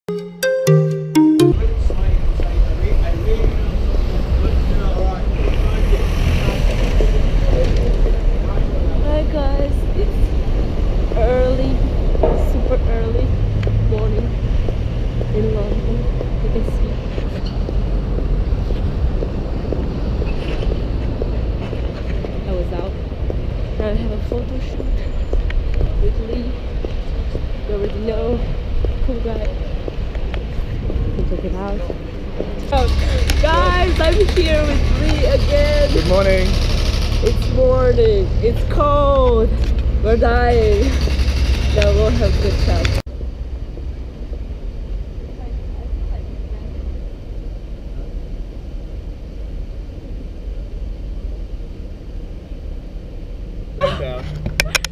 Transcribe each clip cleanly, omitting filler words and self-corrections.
Hi guys, it's early, super early morning in London. You can see. I was out. Now I have a photo shoot with Lee. You already know, cool guy. You can check it out. Oh, guys, I'm here with Lee again. Good morning. It's morning, it's cold, we're dying. Now we'll have a good chat.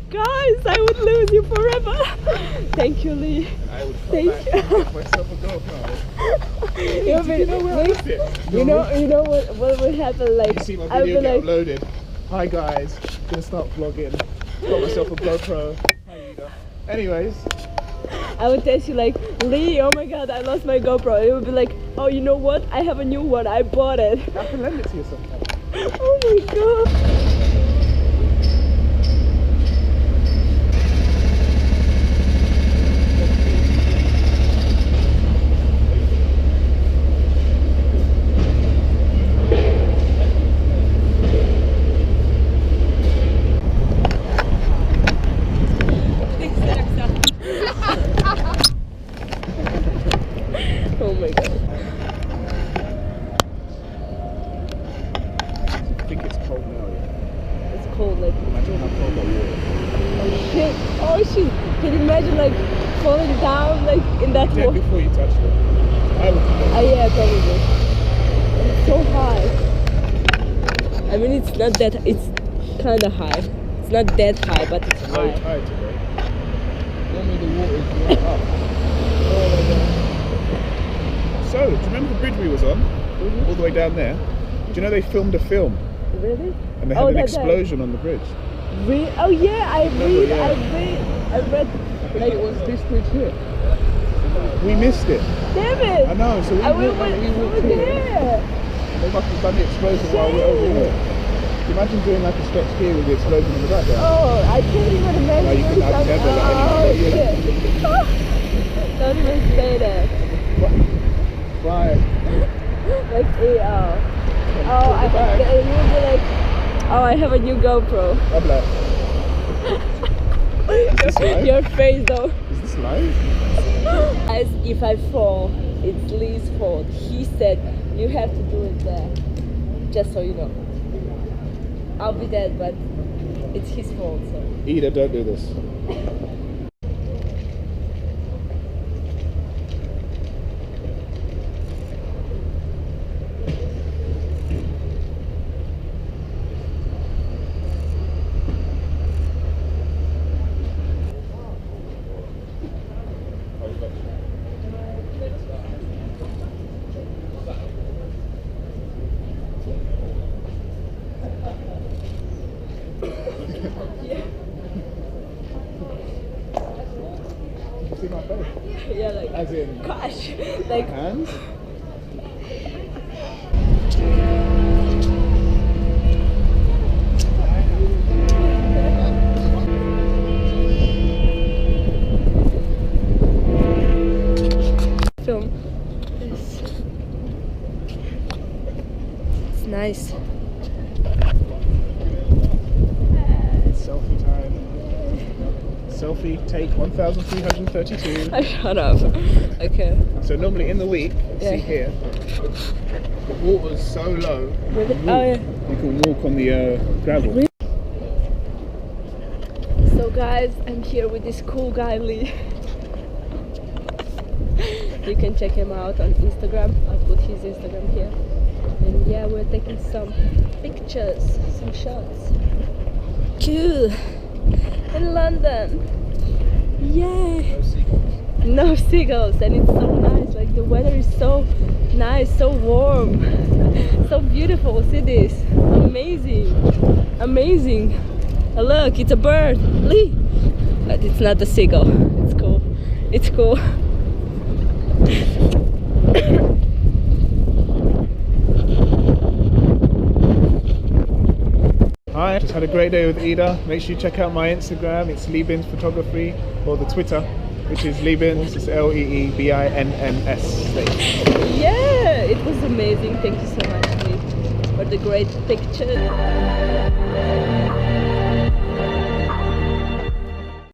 Guys, I would lose you forever. Thank you, Lee. I would Thank you. give myself a GoPro. You know what would happen? Like, You see my I would video be get like, uploaded. Hi guys, gonna start vlogging. Got myself a GoPro. Hi, Ida. Anyways, I would text you like, Lee, oh my god, I lost my GoPro. It would be like, oh, you know what? I have a new one. I bought it. I can lend it to you sometime. Oh my god. Oh my god. I think it's cold now. Yeah. It's cold, like. Imagine how cold that water. Oh shit. Oh shit. Can you imagine like falling down like in that Dead water? before you touched it. I would. Oh yeah, probably. It's so high. I mean, it's not that. It's kind of high. It's not that high, but it's Low high. tide today. Normally the water is way up. Oh my god. So, do you remember the bridge we was on? Mm-hmm. All the way down there? Do you know they filmed a film? Really? And they had an explosion on the bridge. Oh yeah, I read. Like, it was this bridge here. We missed it. Damn it! I know, so we walked over here. there. They must have done the explosion while we're over here. Can you imagine doing like a stretch here with the explosion in the background? Oh, I can't even imagine. No, you can have never Oh shit! Don't even say that. Bye. Like, I will be like, oh, I have a new GoPro. I'm like, is this live? Your face though. Is this live? As if I fall, it's Lee's fault. He said you have to do it there. Just so you know. I'll be dead, but it's his fault. So. Ida, don't do this. See my face? Yeah, like. As in, Gosh, like. hands? Film. It's nice. Selfie time. Selfie take 1332. Shut up. Okay. So normally in the week, Yeah. see here, the water's so low. Really? You can Oh walk, yeah. you can walk on the gravel. Really? So guys, I'm here with this cool guy Lee. You can check him out on Instagram. I'll put his Instagram here. And yeah, we're taking some pictures, some shots. Cool. In London. Yay. No seagulls, and it's so nice. Like the weather is so nice, so warm, so beautiful. See this? Amazing, amazing. Oh, look, it's a bird. Lee. But it's not a seagull. It's cool. It's cool. Alright, just had a great day with Ida. Make sure you check out my Instagram, it's Leebins Photography, or the Twitter, which is Leebins, it's Leebinns. Yeah, it was amazing. Thank you so much, Lee, for the great picture.